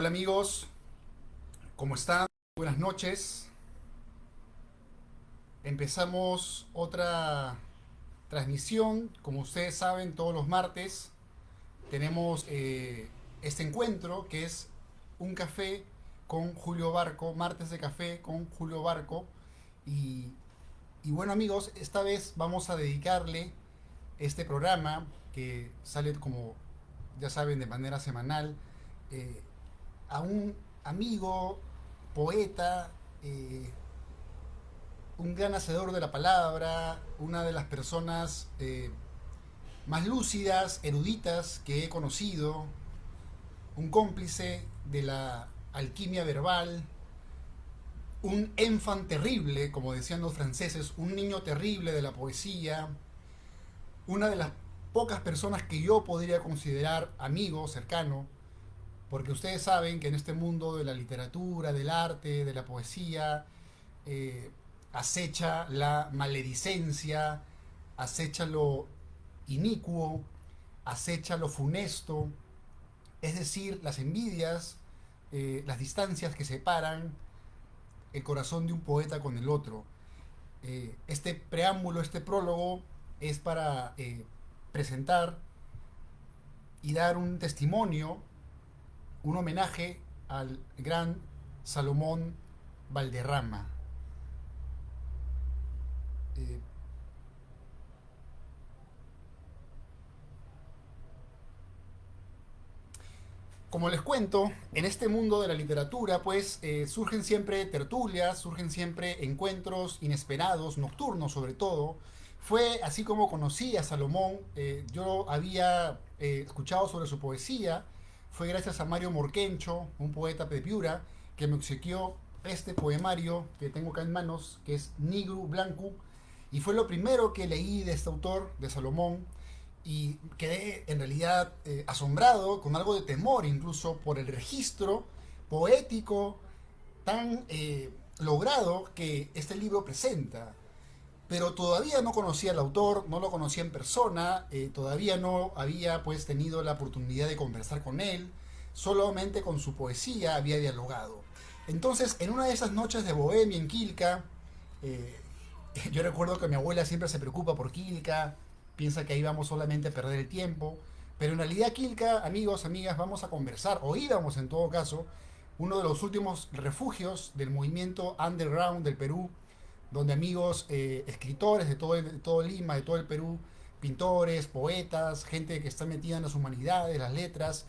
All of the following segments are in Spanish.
Hola amigos, ¿cómo están? Buenas noches. Empezamos otra transmisión. Como ustedes saben, todos los martes tenemos este encuentro que es un café con Julio Barco, martes de café con Julio Barco. Y, y bueno amigos, esta vez vamos a dedicarle este programa que sale como ya saben de manera semanal eh, a un amigo, poeta, eh, un gran hacedor de la palabra, una de las personas más lúcidas, eruditas que he conocido, un cómplice de la alquimia verbal, un enfant terrible, como decían los franceses, un niño terrible de la poesía, una de las pocas personas que yo podría considerar amigo, cercano, porque ustedes saben que en este mundo de la literatura, del arte, de la poesía, eh, acecha la maledicencia, acecha lo inicuo, acecha lo funesto, es decir, las envidias, las distancias que separan el corazón de un poeta con el otro. Este preámbulo, este prólogo, es para presentar y dar un testimonio, un homenaje al gran Salomón Valderrama. Eh, Como les cuento, en este mundo de la literatura, pues surgen siempre tertulias, surgen siempre encuentros inesperados, nocturnos sobre todo. Fue así como conocí a Salomón. Yo había escuchado sobre su poesía. Fue gracias a Mario Morquencho, un poeta de Piura, que me obsequió este poemario que tengo acá en manos, que es Nigru Blancu. Y fue lo primero que leí de este autor, de Salomón, y quedé en realidad asombrado, con algo de temor incluso, por el registro poético tan logrado que este libro presenta. Pero todavía no conocía al autor, no lo conocía en persona, todavía no había pues tenido la oportunidad de conversar con él, solamente con su poesía había dialogado. Entonces, en una de esas noches de bohemia en Quilca, eh, yo recuerdo que mi abuela siempre se preocupa por Quilca, piensa que ahí vamos solamente a perder el tiempo, pero en realidad Quilca, amigos, amigas, vamos a conversar, o íbamos en todo caso, uno de los últimos refugios del movimiento underground del Perú, donde amigos, escritores de todo Lima, de todo el Perú, pintores, poetas, gente que está metida en las humanidades, las letras,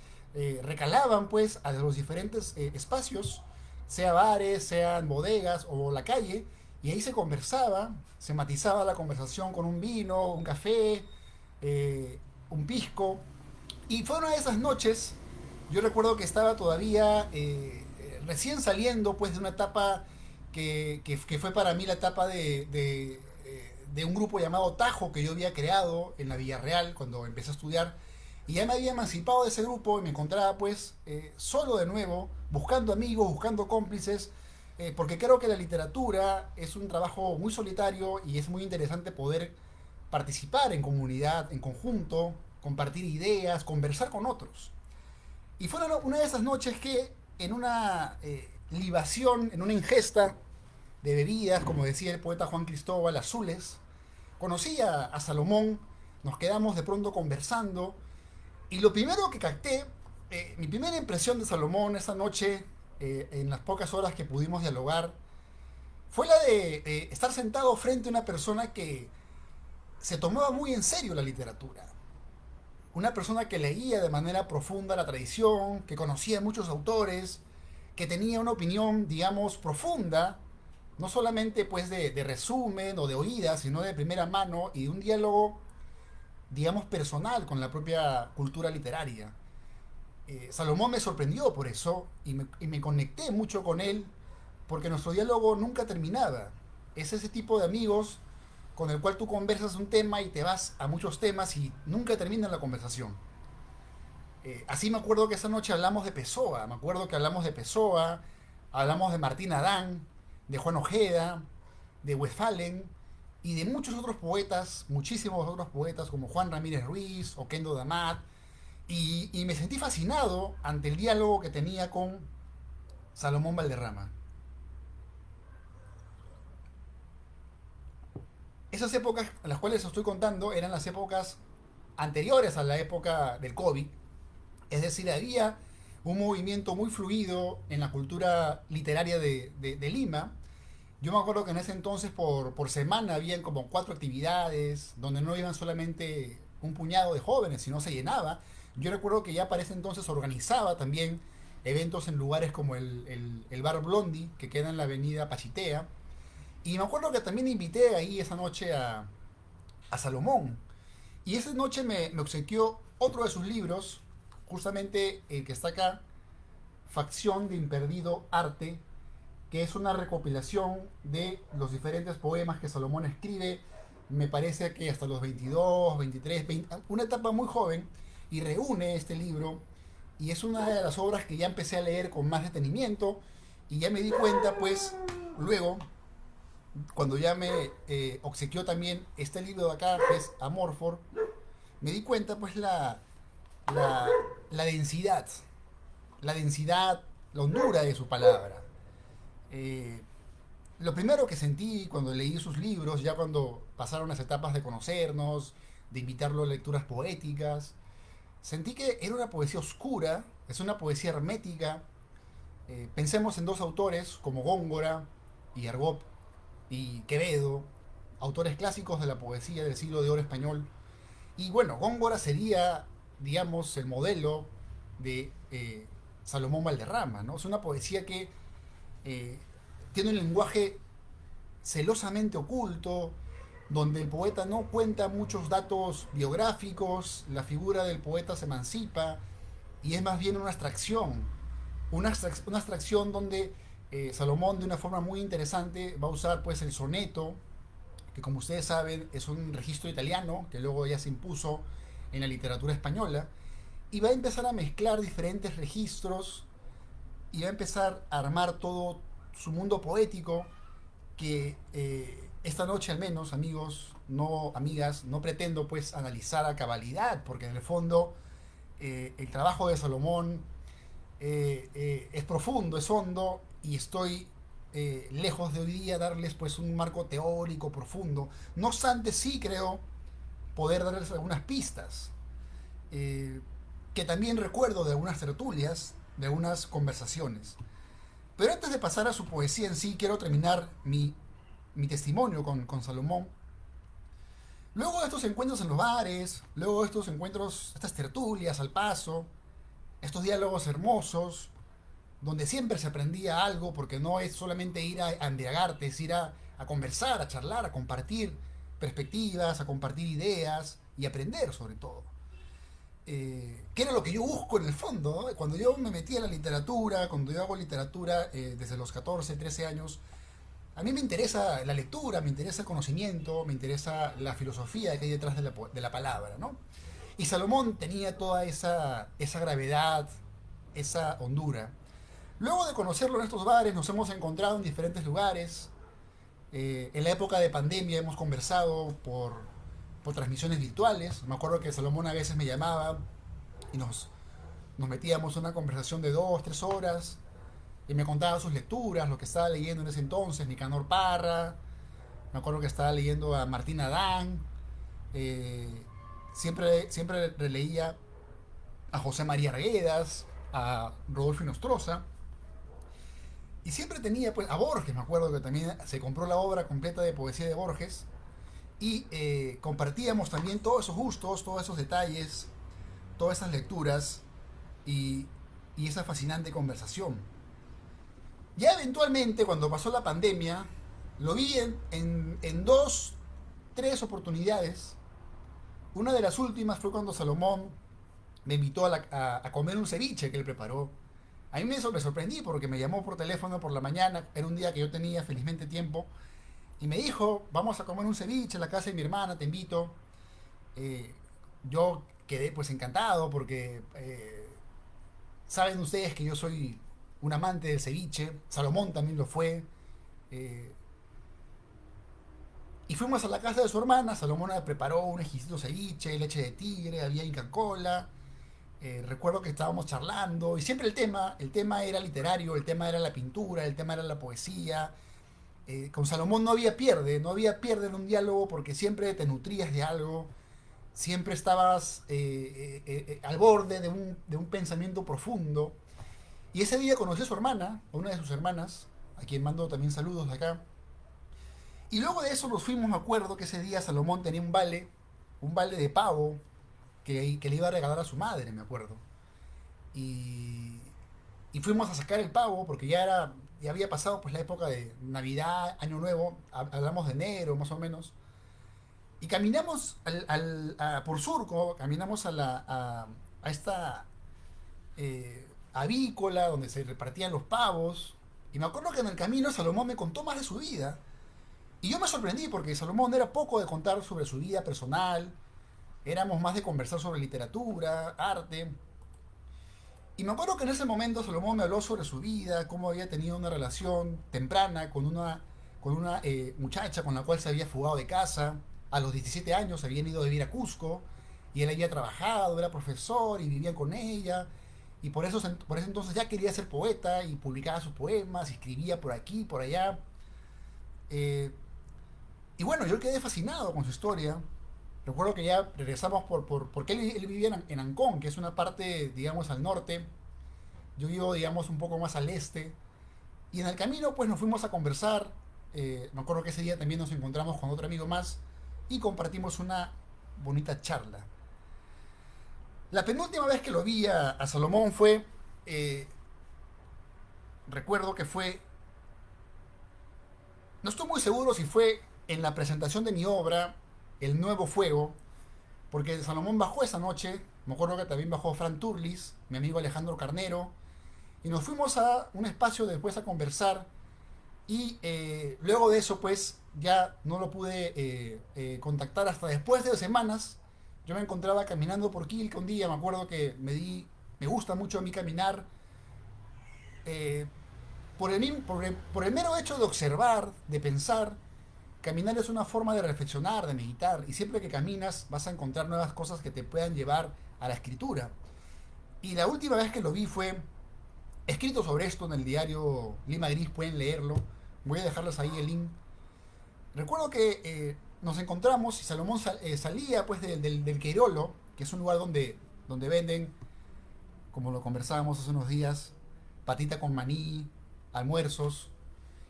recalaban pues a los diferentes espacios, sea bares, sean bodegas o la calle, y ahí se conversaba, se matizaba la conversación con un vino, un café, eh, un pisco. Y fue una de esas noches, yo recuerdo que estaba todavía recién saliendo pues de una etapa que fue para mí la etapa de un grupo llamado Tajo que yo había creado en la Villarreal cuando empecé a estudiar. Y ya me había emancipado de ese grupo y me encontraba pues solo de nuevo, buscando amigos, buscando cómplices, porque creo que la literatura es un trabajo muy solitario y es muy interesante poder participar en comunidad, en conjunto, compartir ideas, conversar con otros. Y fue una de esas noches que en una libación, en una ingesta de bebidas, como decía el poeta Juan Cristóbal, azules, conocí a Salomón, nos quedamos de pronto conversando y lo primero que capté, mi primera impresión de Salomón esa noche, en las pocas horas que pudimos dialogar, fue la de estar sentado frente a una persona que se tomaba muy en serio la literatura. Una persona que leía de manera profunda la tradición, que conocía muchos autores, que tenía una opinión, digamos, profunda, no solamente pues de resumen o de oída, sino de primera mano y de un diálogo, digamos, personal con la propia cultura literaria. Salomón me sorprendió por eso y me conecté mucho con él porque nuestro diálogo nunca terminaba. Es ese tipo de amigos con el cual tú conversas un tema y te vas a muchos temas y nunca termina la conversación. Así me acuerdo que esa noche hablamos de Pessoa, me acuerdo que hablamos de Pessoa, hablamos de Martín Adán, de Juan Ojeda, de Westphalen y de muchos otros poetas, muchísimos otros poetas como Juan Ramírez Ruiz, Oquendo Damat, Y me sentí fascinado ante el diálogo que tenía con Salomón Valderrama. Esas épocas a las cuales estoy contando eran las épocas anteriores a la época del COVID. Es decir, había un movimiento muy fluido en la cultura literaria de Lima. Yo me acuerdo que en ese entonces por semana habían como 4 actividades donde no iban solamente un puñado de jóvenes, sino se llenaba. Yo recuerdo que ya para ese entonces organizaba también eventos en lugares como el Bar Blondie, que queda en la avenida Pachitea. Y me acuerdo que también invité ahí esa noche a Salomón. Y esa noche me obsequió otro de sus libros, justamente el que está acá, Facción de Imperdido Arte, que es una recopilación de los diferentes poemas que Salomón escribe, me parece que hasta los 22, 23, 20, una etapa muy joven, y reúne este libro, y es una de las obras que ya empecé a leer con más detenimiento, y ya me di cuenta, pues, luego, cuando ya me obsequió también este libro de acá, que es Amorfor, me di cuenta, pues, la, la densidad, la densidad, la hondura de su palabra. Eh, lo primero que sentí cuando leí sus libros, ya cuando pasaron las etapas de conocernos, de invitarlo a lecturas poéticas, sentí que era una poesía oscura, es una poesía hermética. Pensemos en dos autores como Góngora y Argop y Quevedo, autores clásicos de la poesía del siglo de oro español. Y bueno, Góngora sería, digamos, el modelo de Salomón Valderrama, ¿no? Es una poesía que eh, tiene un lenguaje celosamente oculto, donde el poeta no cuenta muchos datos biográficos, la figura del poeta se emancipa y es más bien una abstracción, una abstracción donde Salomón de una forma muy interesante va a usar pues el soneto, que como ustedes saben es un registro italiano que luego ya se impuso en la literatura española, y va a empezar a mezclar diferentes registros y va a empezar a armar todo su mundo poético que esta noche al menos, amigos, no amigas, no pretendo pues analizar a cabalidad, porque en el fondo el trabajo de Salomón es profundo, es hondo, y estoy lejos de hoy día darles pues un marco teórico profundo. No obstante, sí creo poder darles algunas pistas, eh, que también recuerdo de algunas tertulias, de algunas conversaciones. Pero antes de pasar a su poesía en sí, quiero terminar mi testimonio con Salomón. Luego de estos encuentros en los bares, luego de estos encuentros, estas tertulias al paso, estos diálogos hermosos, donde siempre se aprendía algo, porque no es solamente ir a embriagarte, es ir a conversar, a charlar, a compartir perspectivas, a compartir ideas y aprender sobre todo. Que era lo que yo busco en el fondo, ¿no? Cuando yo me metí en la literatura, cuando yo hago literatura desde los 14, 13 años, a mí me interesa la lectura, me interesa el conocimiento, me interesa la filosofía que hay detrás de la palabra, ¿no? Y Salomón tenía toda esa gravedad, esa hondura. Luego de conocerlo en estos bares, nos hemos encontrado en diferentes lugares. En la época de pandemia hemos conversado por transmisiones virtuales. Me acuerdo que Salomón a veces me llamaba y nos metíamos en una conversación de 2, 3 horas y me contaba sus lecturas, lo que estaba leyendo en ese entonces, Nicanor Parra. Me acuerdo que estaba leyendo a Martín Adán. eh, siempre releía a José María Reguedas, a Rodolfo Nostroza. Y siempre tenía pues a Borges, me acuerdo que también se compró la obra completa de poesía de Borges. Y compartíamos también todos esos gustos, todos esos detalles, todas esas lecturas y, y esa fascinante conversación. Ya eventualmente, cuando pasó la pandemia, lo vi en 2, 3 oportunidades. Una de las últimas fue cuando Salomón me invitó a comer un ceviche que él preparó. A mí me sorprendí porque me llamó por teléfono por la mañana, era un día que yo tenía felizmente tiempo, y me dijo, vamos a comer un ceviche en la casa de mi hermana, te invito. Eh, yo quedé pues encantado porque saben ustedes que yo soy un amante del ceviche, Salomón también lo fue. eh, y fuimos a la casa de su hermana, Salomón preparó un exquisito ceviche, leche de tigre, había Inca Cola. Recuerdo que estábamos charlando y siempre el tema era literario, el tema era la pintura, el tema era la poesía. Con Salomón no había pierde en un diálogo porque siempre te nutrías de algo, siempre estabas al borde de un pensamiento profundo. Y ese día conocí a su hermana, a una de sus hermanas, a quien mando también saludos de acá. Y luego de eso nos fuimos, me acuerdo que ese día Salomón tenía un vale de pavo que le iba a regalar a su madre, me acuerdo. Y, y fuimos a sacar el pavo porque ya había pasado pues la época de Navidad, Año Nuevo, hablamos de enero más o menos. Y caminamos por Surco, caminamos a esta avícola donde se repartían los pavos. Y me acuerdo que en el camino Salomón me contó más de su vida. Y yo me sorprendí porque Salomón era poco de contar sobre su vida personal, éramos más de conversar sobre literatura, arte. Y me acuerdo que en ese momento Salomón me habló sobre su vida, cómo había tenido una relación temprana con una muchacha con la cual se había fugado de casa. A los 17 años se habían ido a vivir a Cusco y él había trabajado, era profesor y vivía con ella. Y por eso entonces ya quería ser poeta y publicaba sus poemas, escribía por aquí, por allá. Eh, y bueno, yo quedé fascinado con su historia. Recuerdo que ya regresamos porque él vivía en Ancón, que es una parte, digamos, al norte. Yo vivo, digamos, un poco más al este. Y en el camino, pues nos fuimos a conversar. Me acuerdo que ese día también nos encontramos con otro amigo más y compartimos una bonita charla. La penúltima vez que lo vi a Salomón fue, eh, recuerdo que fue, no estoy muy seguro si fue en la presentación de mi obra, El Nuevo Fuego, porque Salomón bajó esa noche, me acuerdo que también bajó Fran Turlis, mi amigo Alejandro Carnero, y nos fuimos a un espacio después a conversar, y luego de eso pues ya no lo pude contactar hasta después de 2 semanas. Yo me encontraba caminando por Quilca un día, me acuerdo que me gusta mucho a mí caminar, eh, por el mero hecho de observar, de pensar. Caminar es una forma de reflexionar, de meditar, y siempre que caminas vas a encontrar nuevas cosas que te puedan llevar a la escritura. Y la última vez que lo vi fue escrito sobre esto en el diario Lima Gris, pueden leerlo. Voy a dejarles ahí el link. Recuerdo que nos encontramos y Salomón salía pues del Queirolo, que es un lugar donde venden, como lo conversábamos hace unos días, patita con maní, almuerzos,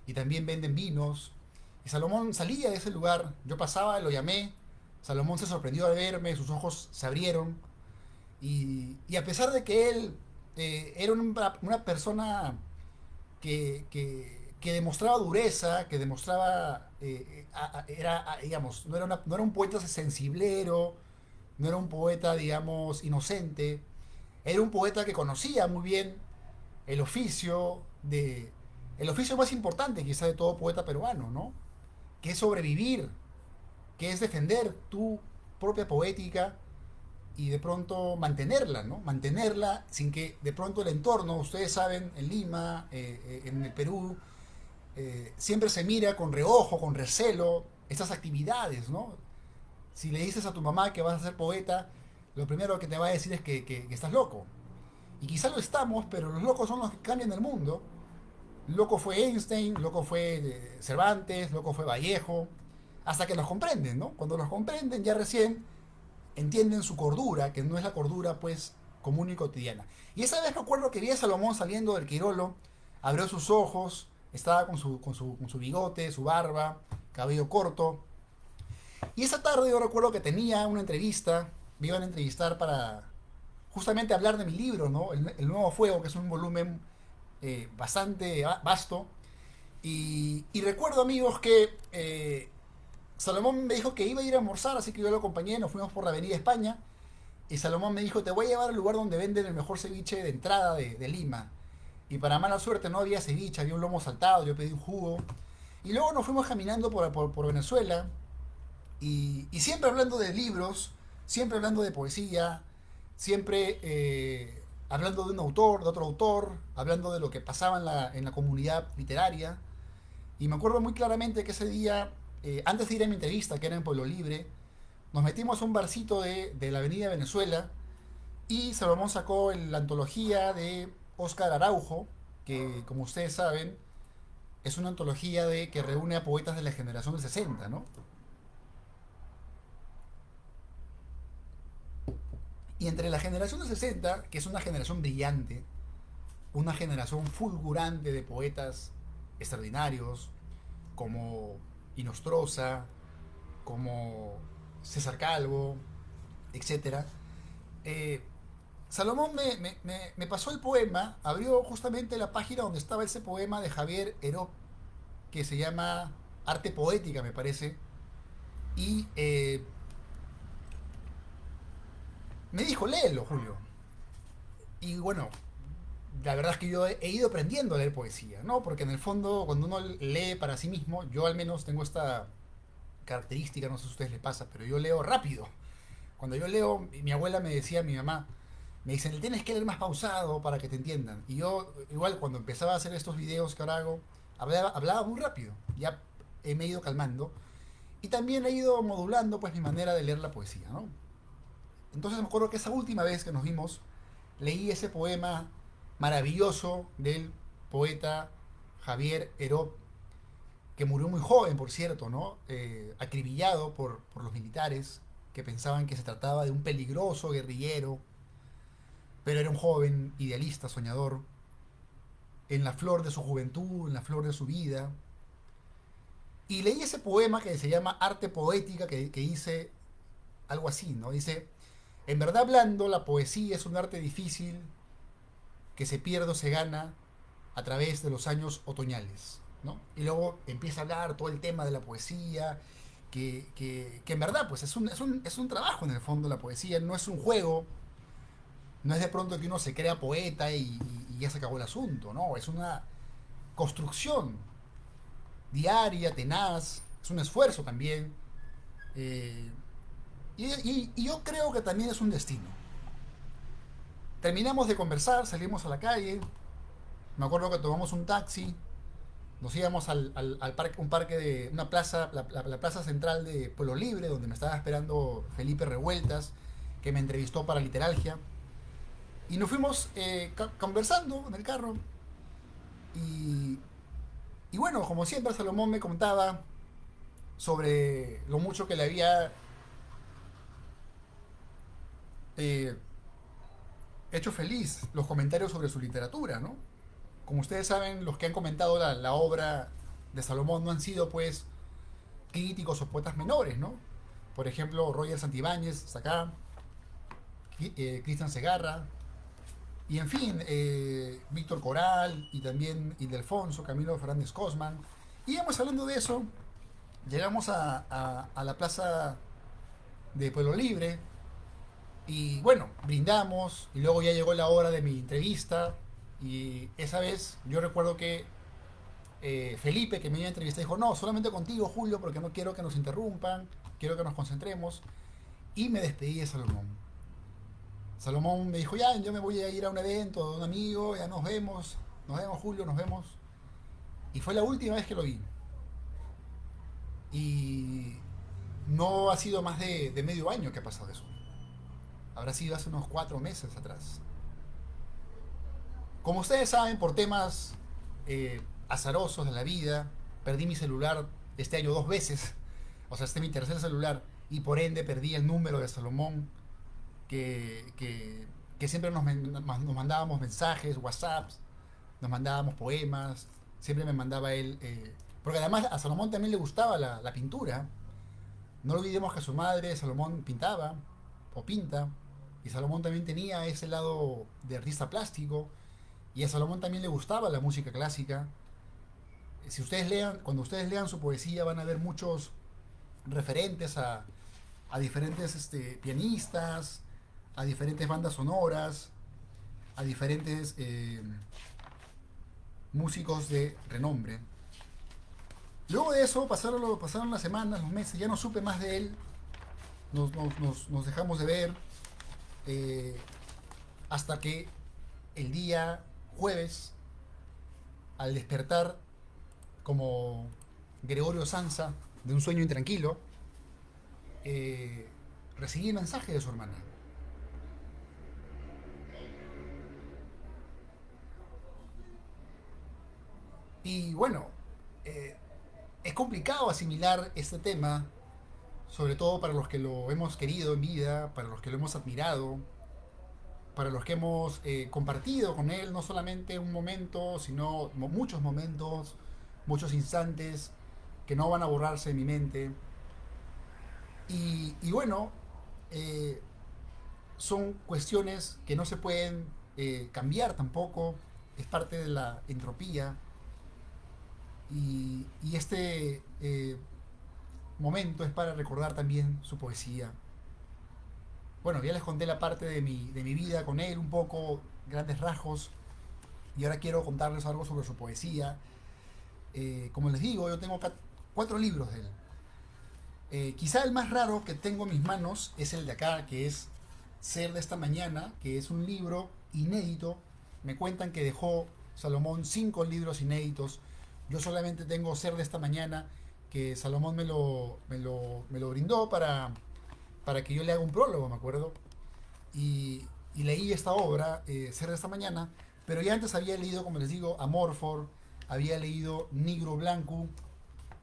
y también venden vinos. Y Salomón salía de ese lugar, yo pasaba, lo llamé, Salomón se sorprendió al verme, sus ojos se abrieron, y a pesar de que él era una persona que demostraba dureza, que demostraba, digamos, no era un poeta sensiblero, no era un poeta, digamos, inocente, era un poeta que conocía muy bien el oficio el oficio más importante quizá de todo poeta peruano, ¿no? Que es sobrevivir, que es defender tu propia poética y de pronto mantenerla, ¿no? Mantenerla sin que de pronto el entorno, ustedes saben, en Lima, en el Perú, siempre se mira con reojo, con recelo, estas actividades, ¿no? Si le dices a tu mamá que vas a ser poeta, lo primero que te va a decir es que estás loco. Y quizá lo estamos, pero los locos son los que cambian el mundo. Loco fue Einstein, loco fue Cervantes, loco fue Vallejo, hasta que los comprenden, ¿no? Cuando los comprenden ya recién entienden su cordura, que no es la cordura pues común y cotidiana. Y esa vez recuerdo que vi a Salomón saliendo del Quirolo, abrió sus ojos, estaba con su bigote, su barba, cabello corto. Y esa tarde yo recuerdo que tenía una entrevista, me iban a entrevistar para justamente hablar de mi libro, ¿no? El Nuevo Fuego, que es un volumen bastante vasto. Y recuerdo, amigos, que Salomón me dijo que iba a ir a almorzar, así que yo lo acompañé, nos fuimos por la Avenida España. Y Salomón me dijo, te voy a llevar al lugar donde venden el mejor ceviche de entrada de Lima. Y para mala suerte no había ceviche, había un lomo saltado, yo pedí un jugo. Y luego nos fuimos caminando por Venezuela. Y siempre hablando de libros, siempre hablando de poesía, siempre hablando de un autor, de otro autor, hablando de lo que pasaba en la comunidad literaria. Y me acuerdo muy claramente que ese día, antes de ir a mi entrevista, que era en Pueblo Libre, nos metimos a un barcito de la Avenida Venezuela Y Salomón sacó la antología de Óscar Araujo, que como ustedes saben, es una antología que reúne a poetas de la generación del 60, ¿no? Y entre la generación del 60, que es una generación brillante, una generación fulgurante de poetas extraordinarios, como Inostroza, como César Calvo, etcétera. Eh, Salomón me pasó el poema, abrió justamente la página donde estaba ese poema de Javier Heró, que se llama Arte Poética, me parece, y me dijo, léelo, Julio. Y bueno, la verdad es que yo he ido aprendiendo a leer poesía, ¿no? Porque en el fondo, cuando uno lee para sí mismo, yo al menos tengo esta característica, no sé si a ustedes les pasa, pero yo leo rápido. Cuando yo leo, mi abuela me decía, mi mamá, me dicen, le tienes que leer más pausado para que te entiendan. Y yo, igual, cuando empezaba a hacer estos videos que ahora hago, hablaba muy rápido. Ya me he ido calmando. Y también he ido modulando, pues, mi manera de leer la poesía, ¿no? Entonces me acuerdo que esa última vez que nos vimos, leí ese poema maravilloso del poeta Javier Heró, que murió muy joven, por cierto, ¿no? Acribillado por los militares que pensaban que se trataba de un peligroso guerrillero, pero era un joven idealista, soñador, en la flor de su juventud, en la flor de su vida. Y leí ese poema que se llama Arte Poética, que dice algo así, ¿no? Dice, en verdad hablando, la poesía es un arte difícil que se pierde o se gana a través de los años otoñales, ¿no? Y luego empieza a hablar todo el tema de la poesía, que en verdad pues es un trabajo en el fondo la poesía, no es un juego, no es de pronto que uno se crea poeta y ya se acabó el asunto, ¿no? Es una construcción diaria, tenaz, es un esfuerzo también. eh, y yo creo que también es un destino. Terminamos de conversar, salimos a la calle, me acuerdo que tomamos un taxi, nos íbamos al parque, un parque de una plaza, la plaza central de Pueblo Libre, donde me estaba esperando Felipe Revueltas, que me entrevistó para Literalgia. Y nos fuimos conversando en el carro. Y, y bueno, como siempre, Salomón me contaba sobre lo mucho que le había eh, hecho feliz los comentarios sobre su literatura, ¿no? Como ustedes saben, los que han comentado la obra de Salomón no han sido, pues, críticos o poetas menores, ¿no? Por ejemplo, Roger Santibáñez, está acá, Cristian Segarra, y en fin, Víctor Coral y también Ildefonso, Camilo Fernández Cosman. Y íbamos hablando de eso, llegamos a la plaza de Pueblo Libre y bueno, brindamos y luego ya llegó la hora de mi entrevista y esa vez yo recuerdo que Felipe, que me iba a entrevistar, dijo, no, solamente contigo, Julio, porque no quiero que nos interrumpan, quiero que nos concentremos. Y me despedí de Salomón. Salomón me dijo, ya, yo me voy a ir a un evento de un amigo, ya nos vemos Julio, nos vemos. Y fue la última vez que lo vi. Y no ha sido más de medio año que ha pasado eso. Habrá sido hace unos 4 meses atrás. Como ustedes saben, por temas azarosos de la vida, perdí mi celular este año 2 veces. O sea, este es mi tercer celular. Y por ende perdí el número de Salomón, que siempre nos mandábamos mensajes, WhatsApps, nos mandábamos poemas. Siempre me mandaba él. Porque además a Salomón también le gustaba la pintura. No olvidemos que su madre, Salomón, pintaba o pinta. Y Salomón también tenía ese lado de artista plástico. Y a Salomón también le gustaba la música clásica. Si ustedes lean, cuando ustedes lean su poesía van a ver muchos referentes a diferentes pianistas, a diferentes bandas sonoras, a diferentes músicos de renombre. Luego de eso pasaron las semanas, los meses, ya no supe más de él, nos dejamos de ver eh, hasta que el día jueves, al despertar como Gregorio Sansa de un sueño intranquilo, eh, recibí el mensaje de su hermana. Y bueno, eh, es complicado asimilar este tema, sobre todo para los que lo hemos querido en vida, para los que lo hemos admirado, para los que hemos compartido con él no solamente un momento, sino muchos momentos, muchos instantes que no van a borrarse de mi mente. Y bueno, eh, son cuestiones que no se pueden cambiar tampoco, es parte de la entropía. Y este momento es para recordar también su poesía. Bueno, ya les conté la parte de mi vida con él, un poco, grandes rasgos, y ahora quiero contarles algo sobre su poesía. Como les digo, yo tengo 4 libros de él. Quizá el más raro que tengo en mis manos es el de acá, que es Ser de esta mañana, que es un libro inédito. Me cuentan que dejó Salomón 5 libros inéditos. Yo solamente tengo Ser de esta mañana, que Salomón me lo brindó para que yo le haga un prólogo, me acuerdo. Y leí esta obra, Ser de esta mañana, pero ya antes había leído, como les digo, Amorfor, había leído Negro Blanco,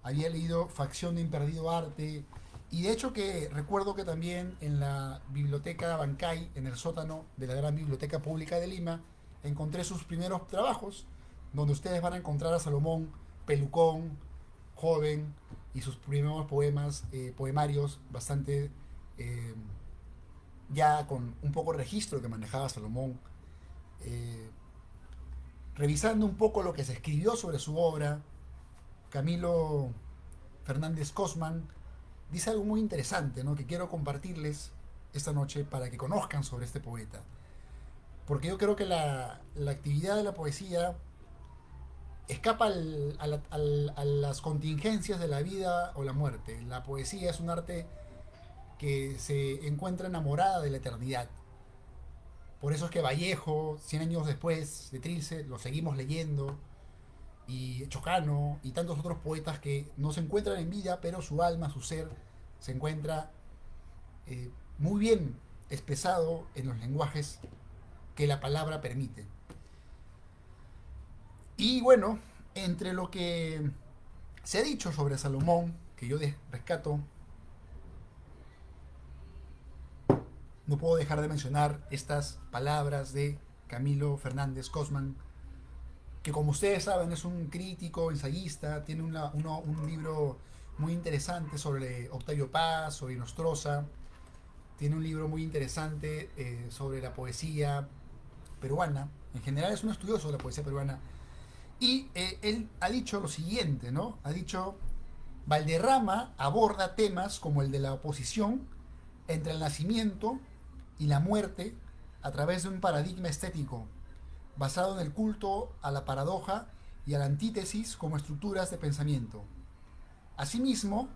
había leído Facción de Imperdido Arte, y de hecho que recuerdo que también en la biblioteca Bancay, en el sótano de la Gran Biblioteca Pública de Lima, encontré sus primeros trabajos, donde ustedes van a encontrar a Salomón pelucón, joven, y sus primeros poemas, poemarios bastante eh, ya con un poco de registro que manejaba Salomón. Eh, Revisando un poco lo que se escribió sobre su obra, Camilo Fernández Cosman dice algo muy interesante, ¿no?, que quiero compartirles esta noche para que conozcan sobre este poeta. Porque yo creo que la actividad de la poesía escapa a las contingencias de la vida o la muerte. La poesía es un arte que se encuentra enamorada de la eternidad. Por eso es que Vallejo, 100 años después de Trilce, lo seguimos leyendo, y Chocano y tantos otros poetas que no se encuentran en vida, pero su alma, su ser, se encuentra muy bien expresado en los lenguajes que la palabra permite. Y bueno, entre lo que se ha dicho sobre Salomón, que yo rescato, no puedo dejar de mencionar estas palabras de Camilo Fernández Cosman, que como ustedes saben es un crítico, ensayista, tiene un libro muy interesante sobre Octavio Paz, sobre Nostroza, tiene un libro muy interesante sobre la poesía peruana, en general es un estudioso de la poesía peruana, y él ha dicho lo siguiente, ¿no? Ha dicho: Valderrama aborda temas como el de la oposición entre el nacimiento y la muerte a través de un paradigma estético basado en el culto a la paradoja y a la antítesis como estructuras de pensamiento. Asimismo,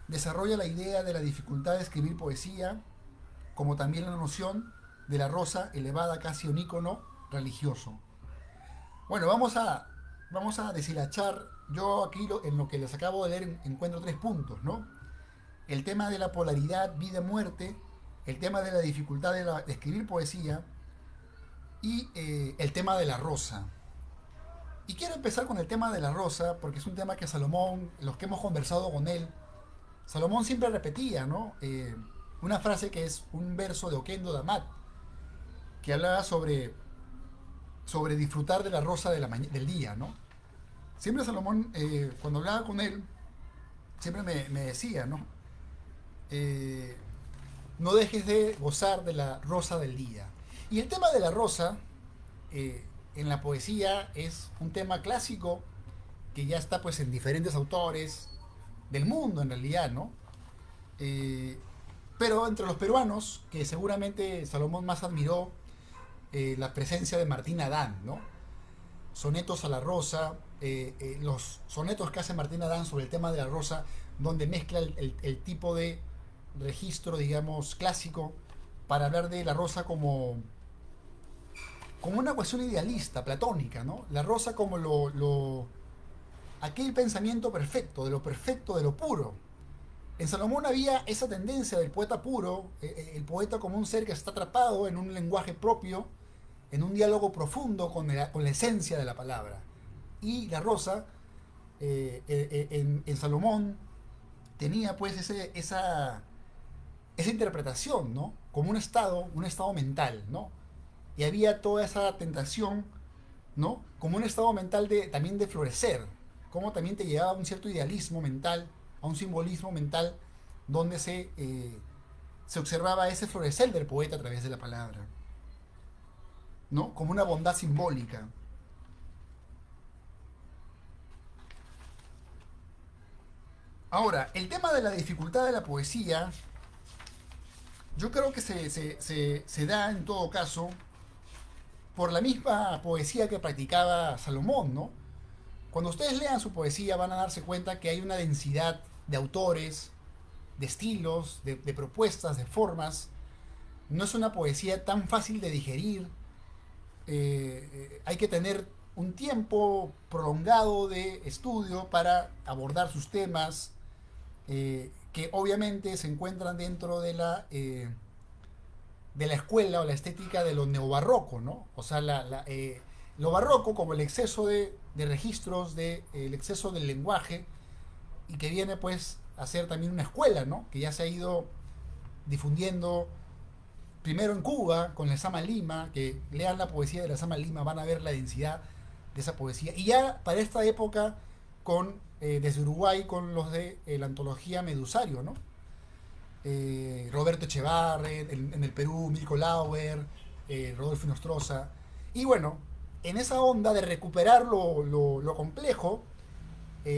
desarrolla la idea de la dificultad de escribir poesía, como también la noción de la rosa elevada casi a un ícono religioso. Bueno, vamos a deshilachar. Yo aquí en lo que les acabo de leer encuentro 3 puntos, ¿no? El tema de la polaridad vida-muerte, el tema de la dificultad de escribir poesía y el tema de la rosa. Y quiero empezar con el tema de la rosa porque es un tema que Salomón, los que hemos conversado con él, Salomón siempre repetía, ¿no? Una frase que es un verso de Oquendo Damat, que hablaba sobre disfrutar de la rosa del día, ¿no? Siempre Salomón, cuando hablaba con él, siempre me decía, ¿no? Eh, no dejes de gozar de la rosa del día. Y el tema de la rosa en la poesía es un tema clásico que ya está pues en diferentes autores del mundo en realidad, ¿no? Eh, pero entre los peruanos, que seguramente Salomón más admiró la presencia de Martín Adán, ¿no? Sonetos a la rosa, los sonetos que hace Martín Adán sobre el tema de la rosa, donde mezcla el tipo de registro, digamos, clásico, para hablar de la rosa como una cuestión idealista, platónica, ¿no? La rosa como aquel pensamiento perfecto, de lo puro. En Salomón había esa tendencia del poeta puro, el poeta como un ser que está atrapado en un lenguaje propio, en un diálogo profundo con la esencia de la palabra. Y la rosa en Salomón tenía pues esa interpretación, ¿no? Como un estado mental, ¿no? Y había toda esa tentación, ¿no? Como un estado mental también de florecer, como también te llevaba a un cierto idealismo mental, a un simbolismo mental, donde se observaba ese florecer del poeta a través de la palabra, ¿no? Como una bondad simbólica. Ahora, el tema de la dificultad de la poesía, yo creo que se da en todo caso por la misma poesía que practicaba Salomón, ¿no? Cuando ustedes lean su poesía van a darse cuenta que hay una densidad de autores, de estilos, de propuestas, de formas. No es una poesía tan fácil de digerir. Hay que tener un tiempo prolongado de estudio para abordar sus temas, que obviamente se encuentran dentro de la escuela o la estética de lo neobarroco, ¿no? O sea, lo barroco como el exceso de registros, el exceso del lenguaje, y que viene pues a ser también una escuela, ¿no? Que ya se ha ido difundiendo primero en Cuba con la Sama Lima, que lean la poesía de la Sama Lima, van a ver la densidad de esa poesía. Y ya para esta época, desde Uruguay, con los de la antología Medusario, ¿no? Roberto Echevarren, en el Perú, Mirko Lauer, Rodolfo Nostroza. Y bueno, en esa onda de recuperar lo complejo,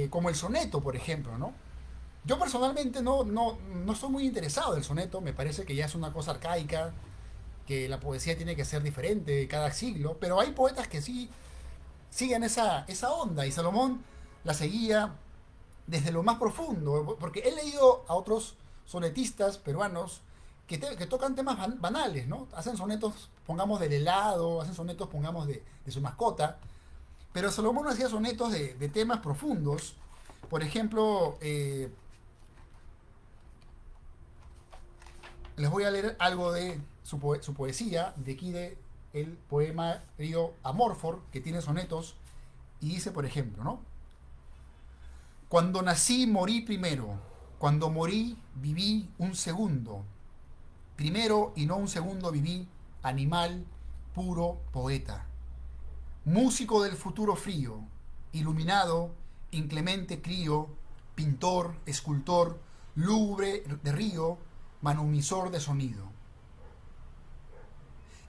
como el soneto, por ejemplo, ¿no? Yo personalmente no estoy muy interesado del soneto, me parece que ya es una cosa arcaica, que la poesía tiene que ser diferente cada siglo, pero hay poetas que sí siguen esa onda, y Salomón la seguía desde lo más profundo, porque he leído a otros sonetistas peruanos que tocan temas banales, ¿no? Hacen sonetos, pongamos, del helado, hacen sonetos, pongamos, de su mascota, pero Salomón hacía sonetos de temas profundos. Por ejemplo, les voy a leer algo de su poesía, de aquí de el poema Río Amorfor, que tiene sonetos, y dice, por ejemplo, ¿no? Cuando nací morí primero, cuando morí viví un segundo, primero y no un segundo viví, animal, puro poeta, músico del futuro frío, iluminado, inclemente crío, pintor, escultor, lúgubre de río, manumisor de sonido.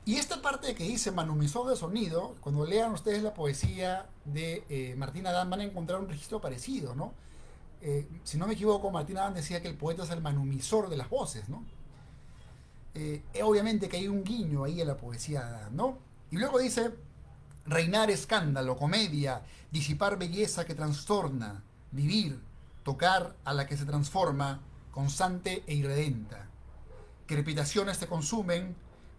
Y esta parte que dice manumisor de sonido, cuando lean ustedes la poesía de Martín Adán van a encontrar un registro parecido, ¿no? Si no me equivoco, Martín Adán decía que el poeta es el manumisor de las voces, ¿no? Obviamente que hay un guiño ahí en la poesía de Adán, ¿no? Y luego dice, reinar escándalo, comedia, disipar belleza que trastorna, vivir, tocar a la que se transforma, constante e irredenta. Crepitaciones te consumen,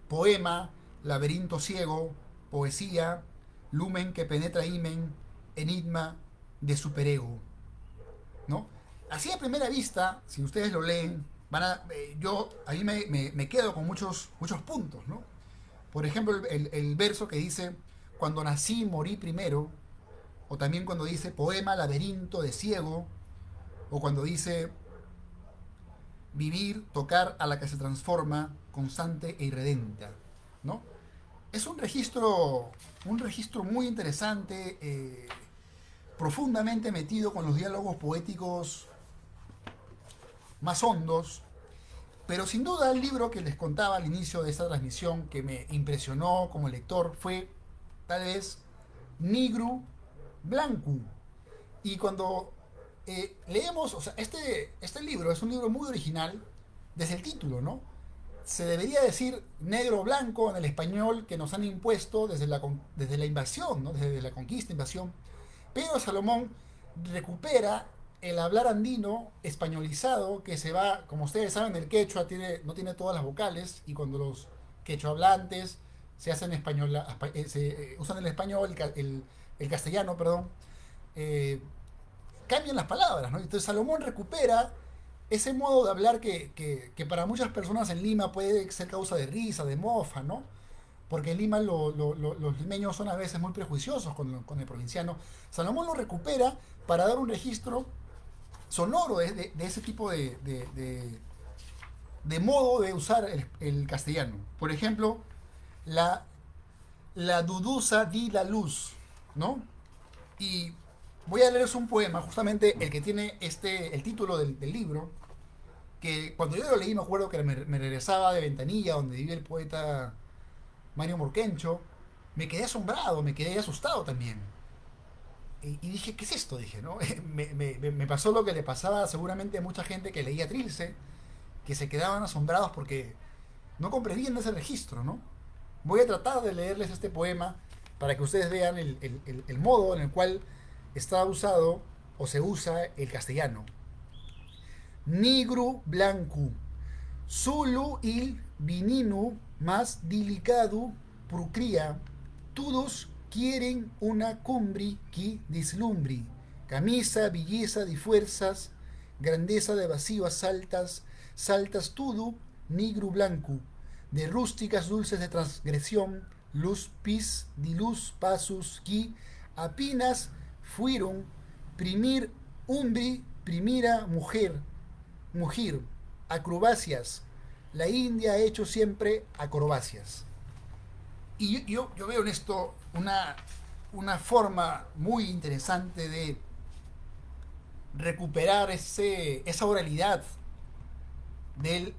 poema, laberinto ciego, poesía, lumen que penetra imen, enigma de superego, ¿no? Así a primera vista, si ustedes lo leen, yo ahí me quedo con muchos puntos, ¿no? Por ejemplo, el verso que dice, cuando nací morí primero, o también cuando dice poema, laberinto de ciego, o cuando dice vivir, tocar a la que se transforma, constante e irredenta, ¿no? Es un registro muy interesante, profundamente metido con los diálogos poéticos más hondos, pero sin duda el libro que les contaba al inicio de esta transmisión que me impresionó como lector fue tal vez Negro Blanco. Y cuando leemos, o sea, este libro es un libro muy original desde el título, ¿no? Se debería decir negro o blanco en el español que nos han impuesto desde la invasión, ¿no? Desde la conquista, invasión. Pero Salomón recupera el hablar andino españolizado que se va, como ustedes saben, el quechua no tiene todas las vocales, y cuando los quechua hablantes se hacen español, usan el español, el castellano, perdón, eh, cambian las palabras, ¿no? Entonces Salomón recupera ese modo de hablar que para muchas personas en Lima puede ser causa de risa, de mofa, ¿no? porque en Lima los limeños son a veces muy prejuiciosos con el provinciano. Salomón lo recupera para dar un registro sonoro de ese tipo de modo de usar el castellano. Por ejemplo, la, la dudusa di la luz, ¿no? Y voy a leerles un poema, justamente el que tiene el título del libro, que cuando yo lo leí me acuerdo que me regresaba de Ventanilla, donde vive el poeta Mario Morquencho, me quedé asombrado, me quedé asustado también. Y dije, ¿qué es esto? Dije, ¿no? Me pasó lo que le pasaba seguramente a mucha gente que leía Trilce, que se quedaban asombrados porque no comprendían ese registro, ¿no? Voy a tratar de leerles este poema para que ustedes vean el modo en el cual está usado o se usa el castellano. Nigru blanco, sulu il vininu más delicado procría, todos quieren una cumbri que dislumbri, camisa, belleza de fuerzas, grandeza de vacío saltas, saltas todo negro blanco, de rústicas dulces de transgresión, luz pis, de luz pasos que apenas fueron primir hombre, primera mujer, mujer, acrobacias. La India ha hecho siempre acrobacias. Y yo veo en esto una forma muy interesante de recuperar esa oralidad del,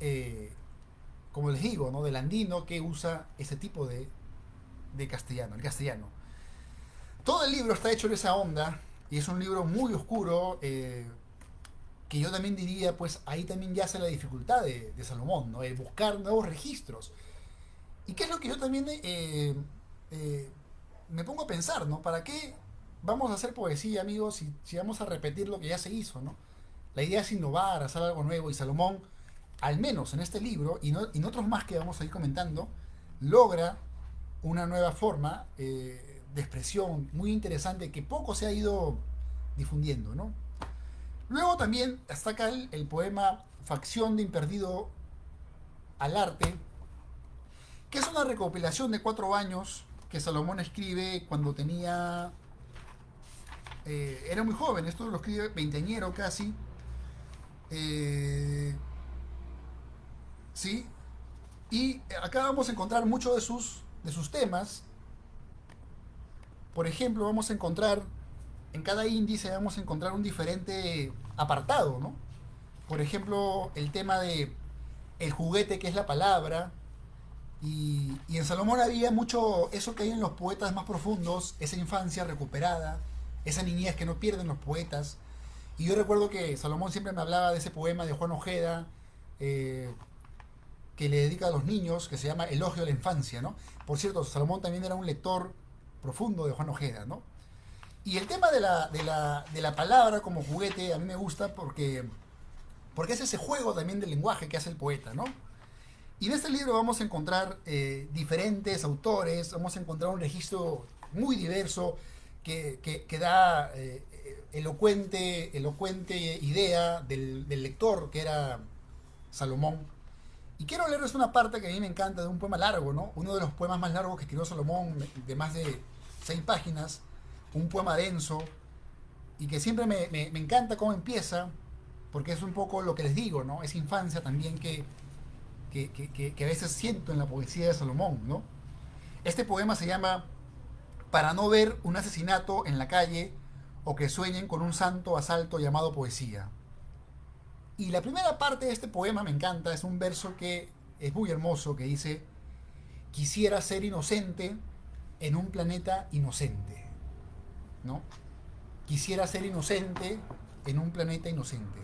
como les digo, ¿no? Del andino que usa ese tipo de castellano, el castellano. Todo el libro está hecho en esa onda y es un libro muy oscuro, que yo también diría, pues ahí también yace la dificultad de Salomón, ¿no? El buscar nuevos registros. ¿Y qué es lo que yo también eh, me pongo a pensar, ¿no? ¿Para qué vamos a hacer poesía, amigos, si vamos a repetir lo que ya se hizo, ¿no? La idea es innovar, hacer algo nuevo y Salomón, al menos en este libro y, no, y en otros más que vamos a ir comentando, logra una nueva forma de expresión muy interesante que poco se ha ido difundiendo, ¿no? Luego también destaca el poema Facción de Imperdido al Arte, que es una recopilación de 4 años que Salomón escribe cuando tenía... era muy joven, esto lo escribe veinteañero casi. eh, ¿Sí? Y acá vamos a encontrar muchos de sus temas. Por ejemplo, vamos a encontrar, en cada índice vamos a encontrar un diferente apartado, ¿no? Por ejemplo, el tema de el juguete que es la palabra. Y en Salomón había mucho eso que hay en los poetas más profundos, esa infancia recuperada, esa niñez que no pierden los poetas. Y yo recuerdo que Salomón siempre me hablaba de ese poema de Juan Ojeda, eh, que le dedica a los niños, que se llama Elogio a la Infancia, ¿no? Por cierto, Salomón también era un lector profundo de Juan Ojeda, ¿no? Y el tema de la palabra como juguete a mí me gusta porque es ese juego también del lenguaje que hace el poeta, ¿no? Y en este libro vamos a encontrar diferentes autores, vamos a encontrar un registro muy diverso que da elocuente idea del lector que era Salomón. Y quiero leerles una parte que a mí me encanta de un poema largo, ¿no? Uno de los poemas más largos que escribió Salomón, de más de 6 páginas, un poema denso, y que siempre me encanta cómo empieza, porque es un poco lo que les digo, ¿no? Es infancia también que a veces siento en la poesía de Salomón, ¿no? Este poema se llama Para no ver un asesinato en la calle o que sueñen con un santo asalto llamado poesía. Y la primera parte de este poema me encanta, es un verso que es muy hermoso, que dice, quisiera ser inocente en un planeta inocente, ¿no? Quisiera ser inocente en un planeta inocente.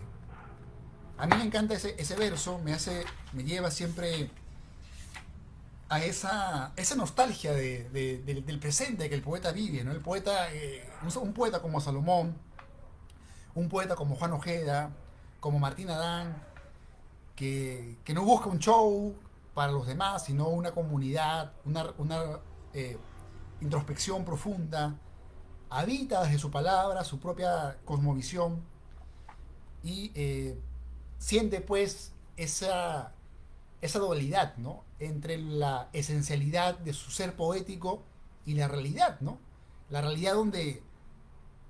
A mí me encanta ese verso, me lleva siempre a esa nostalgia del presente que el poeta vive, ¿no? El poeta, un poeta como Salomón, un poeta como Juan Ojeda, como Martín Adán, que no busca un show para los demás, sino una comunidad, una introspección profunda, habita desde su palabra, su propia cosmovisión y siente pues esa dualidad, ¿no? Entre la esencialidad de su ser poético y la realidad, ¿no? La realidad donde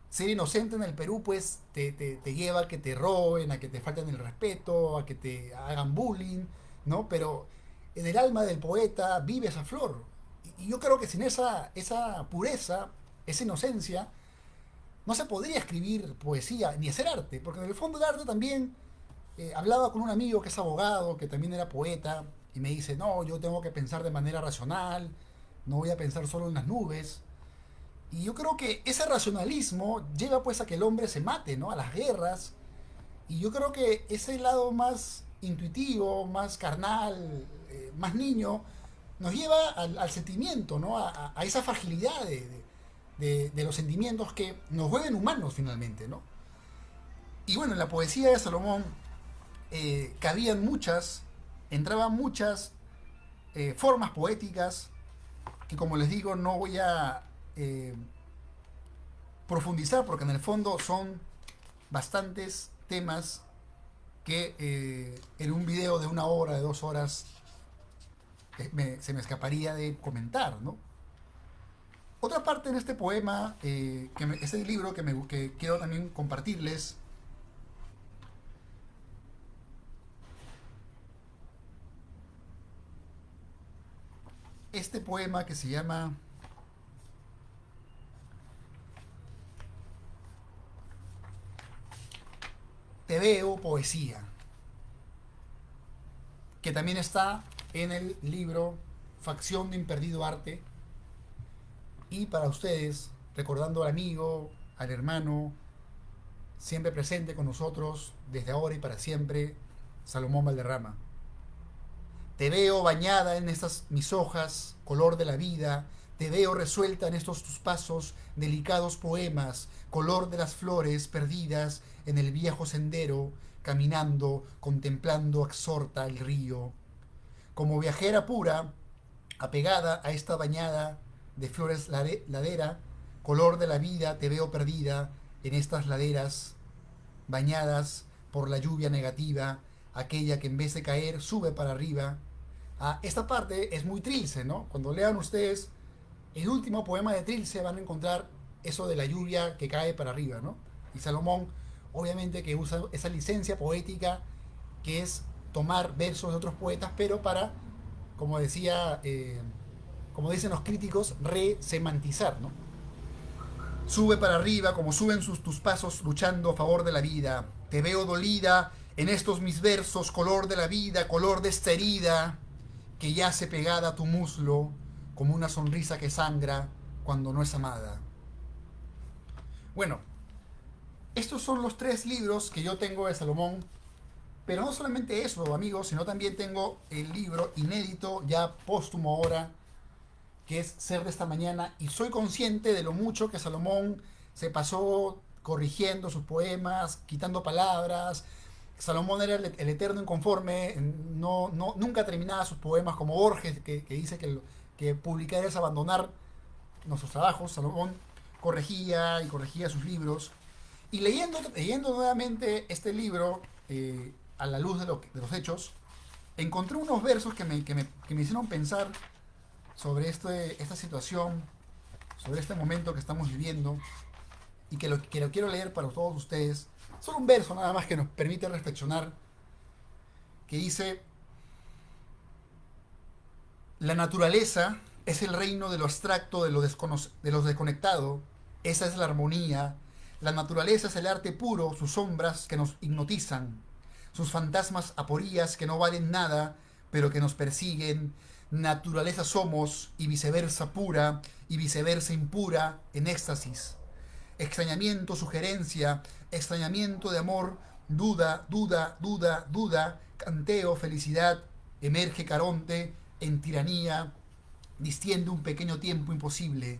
ser inocente en el Perú, pues, te lleva a que te roben, a que te falten el respeto, a que te hagan bullying, ¿no? Pero en el alma del poeta vive esa flor. Y yo creo que sin esa pureza, esa inocencia, no se podría escribir poesía ni hacer arte, porque en el fondo el arte también, hablaba con un amigo que es abogado, que también era poeta, y me dice, no, yo tengo que pensar de manera racional, no voy a pensar solo en las nubes. Y yo creo que ese racionalismo lleva pues a que el hombre se mate, ¿no? A las guerras. Y yo creo que ese lado más intuitivo, más carnal, más niño, nos lleva al sentimiento, ¿no? A esa fragilidad de los sentimientos que nos vuelven humanos finalmente, ¿no? Y bueno, en la poesía de Salomón, cabían muchas, entraban muchas formas poéticas que, como les digo, no voy a eh, profundizar porque en el fondo son bastantes temas que, en un video de 1 hora, de 2 horas, se me escaparía de comentar, ¿no? Otra parte en este poema, este libro que quiero también compartirles, este poema que se llama Te veo poesía, que también está en el libro Facción de Imperdido Arte. Y para ustedes, recordando al amigo, al hermano, siempre presente con nosotros, desde ahora y para siempre, Salomón Valderrama. Te veo bañada en estas mis hojas, color de la vida, te veo resuelta en estos tus pasos, delicados poemas, color de las flores perdidas en el viejo sendero, caminando, contemplando absorta el río. Como viajera pura, apegada a esta bañada de flores ladera, color de la vida, te veo perdida en estas laderas, bañadas por la lluvia negativa, aquella que en vez de caer sube para arriba. Esta parte es muy Trilce, ¿no? Cuando lean ustedes el último poema de Trilce van a encontrar eso de la lluvia que cae para arriba, ¿no? Y Salomón, obviamente, que usa esa licencia poética que es tomar versos de otros poetas, pero para, como decía, como dicen los críticos, resemantizar, ¿no? Sube para arriba como suben tus pasos luchando a favor de la vida. Te veo dolida en estos mis versos, color de la vida, color de esta herida que yace pegada a tu muslo como una sonrisa que sangra cuando no es amada. Bueno, estos son los 3 libros que yo tengo de Salomón, pero no solamente eso, amigos, sino también tengo el libro inédito, ya póstumo ahora, que es Ser de esta mañana, y soy consciente de lo mucho que Salomón se pasó corrigiendo sus poemas, quitando palabras. Salomón era el eterno inconforme, nunca terminaba sus poemas, como Borges, que dice que publicar es abandonar nuestros trabajos. Salomón corregía y corregía sus libros. Y leyendo nuevamente este libro, a la luz de los hechos, encontré unos versos que me hicieron pensar sobre esta situación, sobre este momento que estamos viviendo, y que lo quiero leer para todos ustedes. Solo un verso nada más que nos permite reflexionar, que dice: la naturaleza es el reino de lo abstracto, de lo desconectado. Esa es la armonía. La naturaleza es el arte puro, sus sombras que nos hipnotizan, sus fantasmas aporías que no valen nada, pero que nos persiguen. Naturaleza somos y viceversa pura y viceversa impura en éxtasis. Extrañamiento, sugerencia, extrañamiento de amor, duda, duda, duda, duda, canteo, felicidad, emerge Caronte en tiranía, distiende un pequeño tiempo imposible.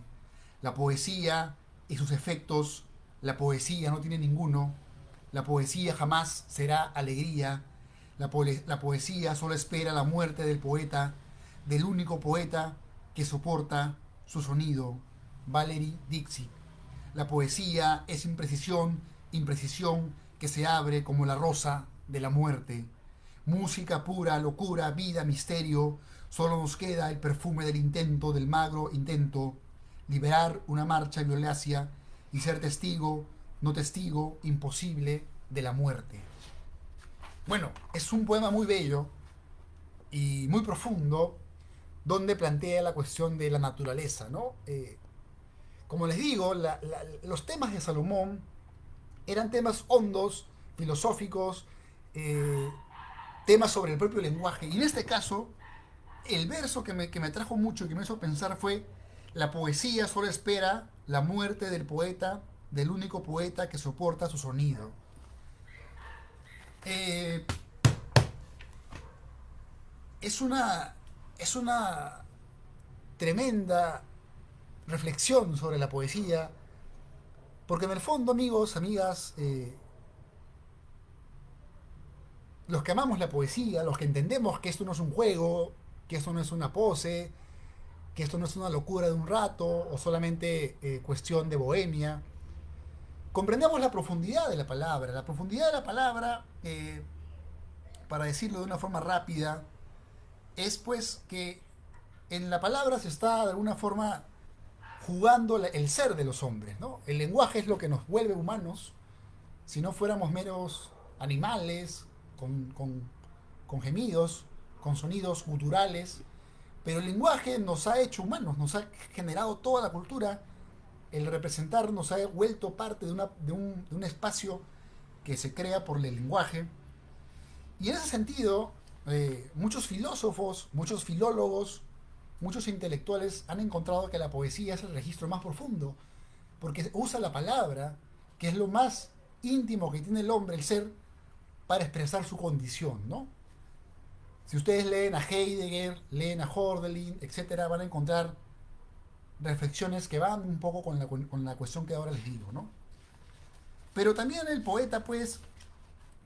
La poesía y sus efectos, la poesía no tiene ninguno, la poesía jamás será alegría, la poesía solo espera la muerte del poeta, del único poeta que soporta su sonido. Valery Dixit. La poesía es imprecisión, imprecisión que se abre como la rosa de la muerte. Música pura, locura, vida, misterio. Solo nos queda el perfume del intento, del magro intento. Liberar una marcha violácea y ser testigo, no testigo, imposible de la muerte. Bueno, es un poema muy bello y muy profundo donde plantea la cuestión de la naturaleza, ¿no? Como les digo, los temas de Salomón eran temas hondos, filosóficos, eh, temas sobre el propio lenguaje. Y en este caso, el verso que me trajo mucho y que me hizo pensar fue: la poesía solo espera la muerte del poeta, del único poeta que soporta su sonido. Eh, es una es una tremenda reflexión sobre la poesía, porque en el fondo, amigos, amigas, los que amamos la poesía, los que entendemos que esto no es un juego, que esto no es una pose, que esto no es una locura de un rato o solamente cuestión de bohemia, comprendemos la profundidad de la palabra. La profundidad de la palabra, para decirlo de una forma rápida, es pues que en la palabra se está de alguna forma jugando el ser de los hombres, ¿no? El lenguaje es lo que nos vuelve humanos. Si no fuéramos meros animales con gemidos, con sonidos guturales, pero el lenguaje nos ha hecho humanos, nos ha generado toda la cultura. El representar nos ha vuelto parte de un espacio que se crea por el lenguaje. Y en ese sentido, muchos filósofos, muchos filólogos, muchos intelectuales han encontrado que la poesía es el registro más profundo, porque usa la palabra, que es lo más íntimo que tiene el hombre, el ser, para expresar su condición, ¿no? Si ustedes leen a Heidegger, leen a Hölderlin, etcétera, van a encontrar reflexiones que van un poco con la cuestión que ahora les digo, ¿no? Pero también el poeta, pues,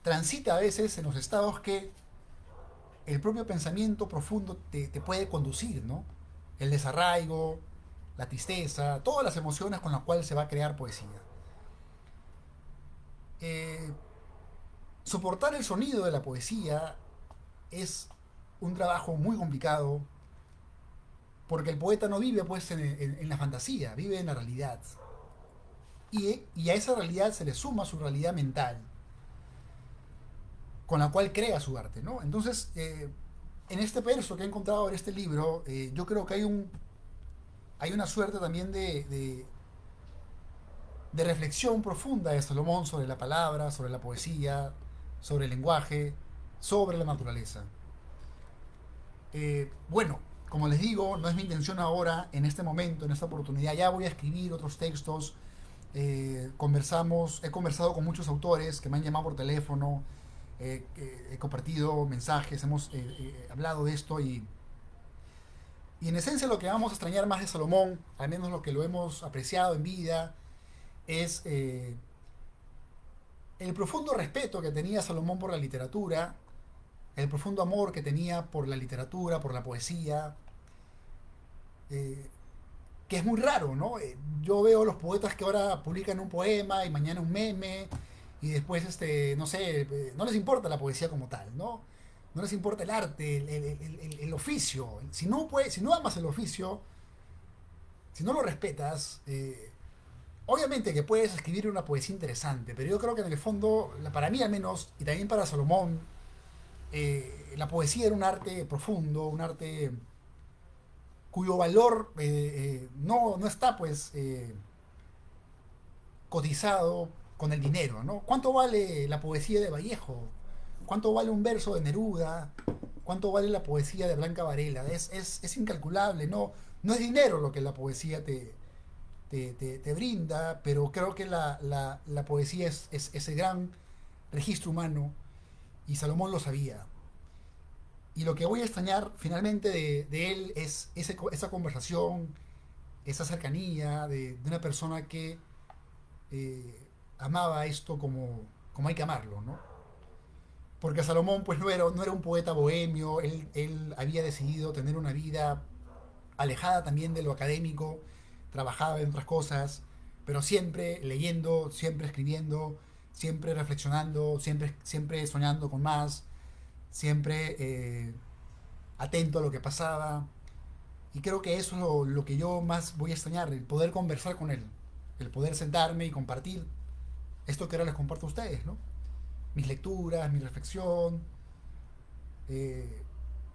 transita a veces en los estados que el propio pensamiento profundo te puede conducir, ¿no? El desarraigo, la tristeza, todas las emociones con las cuales se va a crear poesía. Eh, Soportar el sonido de la poesía es un trabajo muy complicado, porque el poeta no vive pues en la fantasía, vive en la realidad. Y a esa realidad se le suma su realidad mental, con la cual crea su arte, ¿no? Entonces, en este verso que he encontrado en este libro, yo creo que hay una suerte también de reflexión profunda de Salomón sobre la palabra, sobre la poesía, sobre el lenguaje, sobre la naturaleza. Bueno, como les digo, no es mi intención ahora, en este momento, en esta oportunidad. Ya voy a escribir otros textos. He conversado con muchos autores que me han llamado por teléfono, he compartido mensajes, hemos hablado de esto y en esencia lo que vamos a extrañar más de Salomón, al menos lo que lo hemos apreciado en vida, es el profundo respeto que tenía Salomón por la literatura, el profundo amor que tenía por la literatura, por la poesía, eh, que es muy raro, ¿no? Yo veo los poetas que ahora publican un poema y mañana un meme y después, no sé, no les importa la poesía como tal, ¿no? No les importa el arte, el oficio. Si no amas el oficio, si no lo respetas, obviamente que puedes escribir una poesía interesante, pero yo creo que en el fondo, para mí al menos, y también para Salomón, la poesía era un arte profundo, un arte cuyo valor no está pues cotizado con el dinero, ¿no? ¿Cuánto vale la poesía de Vallejo? ¿Cuánto vale un verso de Neruda? ¿Cuánto vale la poesía de Blanca Varela? Es incalculable, ¿no? No es dinero lo que la poesía te brinda, pero creo que la poesía es ese gran registro humano y Salomón lo sabía. Y lo que voy a extrañar finalmente de él es esa conversación, esa cercanía de una persona que amaba esto como hay que amarlo, ¿no? Porque Salomón pues no era un poeta bohemio, él había decidido tener una vida alejada también de lo académico, trabajaba en otras cosas, pero siempre leyendo, siempre escribiendo, siempre reflexionando, siempre soñando con más. siempre atento a lo que pasaba. Y creo que eso es lo que yo más voy a extrañar, el poder conversar con él, el poder sentarme y compartir esto que ahora les comparto a ustedes, ¿no? Mis lecturas, mi reflexión. eh,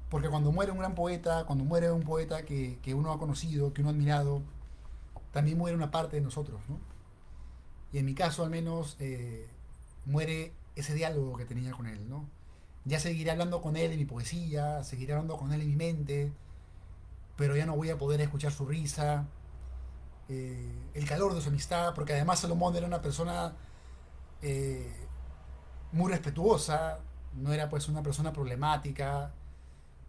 Porque cuando muere un gran poeta, cuando muere un poeta que uno ha conocido, que uno ha admirado, también muere una parte de nosotros, ¿no? Y en mi caso al menos muere ese diálogo que tenía con él, ¿no? Ya seguiré hablando con él en mi poesía, seguiré hablando con él en mi mente, pero ya no voy a poder escuchar su risa, el calor de su amistad, porque además Salomón era una persona eh, muy respetuosa, no era pues una persona problemática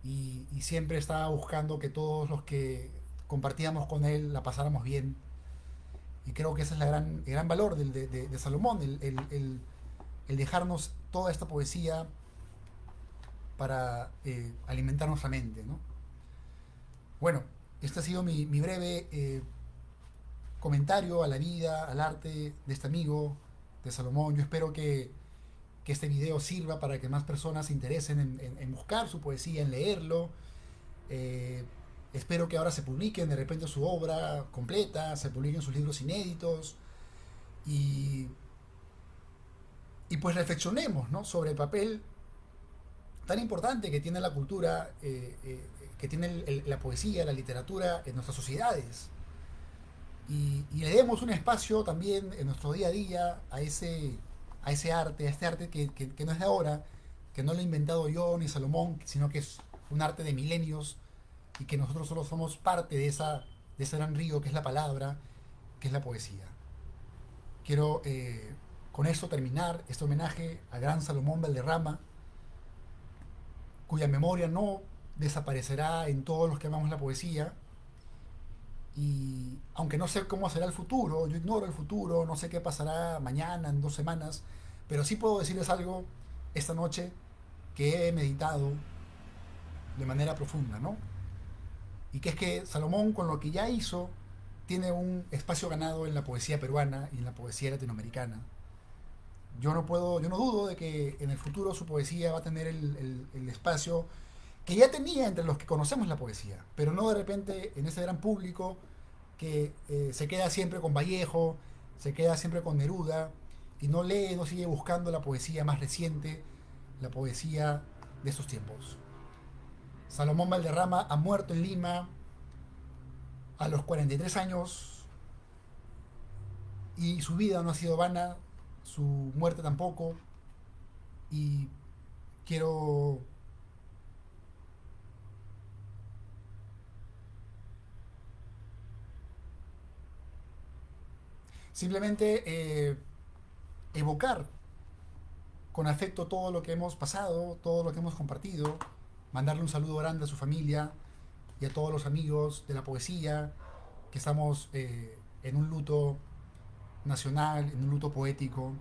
y siempre estaba buscando que todos los que compartíamos con él la pasáramos bien. Y creo que ese es el gran valor de Salomón, el dejarnos toda esta poesía para alimentar nuestra mente, ¿no? Bueno, este ha sido mi breve comentario a la vida, al arte de este amigo, de Salomón. Yo espero que este video sirva para que más personas se interesen en buscar su poesía, en leerlo. Eh, Espero que ahora se publiquen de repente su obra completa, se publiquen sus libros inéditos y, y pues reflexionemos, ¿no?, sobre el papel tan importante que tiene la cultura, que tiene la poesía, la literatura en nuestras sociedades. Y le demos un espacio también en nuestro día a día a ese arte, a este arte que no es de ahora, que no lo he inventado yo ni Salomón, sino que es un arte de milenios y que nosotros solo somos parte de ese gran río que es la palabra, que es la poesía. Quiero con esto terminar este homenaje a gran Salomón Valderrama, cuya memoria no desaparecerá en todos los que amamos la poesía. Y aunque no sé cómo será el futuro, yo ignoro el futuro, no sé qué pasará mañana, en 2 semanas, pero sí puedo decirles algo esta noche que he meditado de manera profunda, ¿no? Y que es que Salomón, con lo que ya hizo, tiene un espacio ganado en la poesía peruana y en la poesía latinoamericana. Yo no dudo de que en el futuro su poesía va a tener el espacio que ya tenía entre los que conocemos la poesía, pero no de repente en ese gran público que se queda siempre con Vallejo, se queda siempre con Neruda y no lee, no sigue buscando la poesía más reciente, la poesía de esos tiempos. Salomón Valderrama ha muerto en Lima a los 43 años y su vida no ha sido vana, su muerte tampoco, y quiero simplemente evocar con afecto todo lo que hemos pasado, todo lo que hemos compartido, mandarle un saludo grande a su familia y a todos los amigos de la poesía, que estamos en un luto nacional, en un luto poético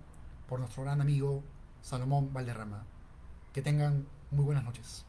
por nuestro gran amigo Salomón Valderrama. Que tengan muy buenas noches.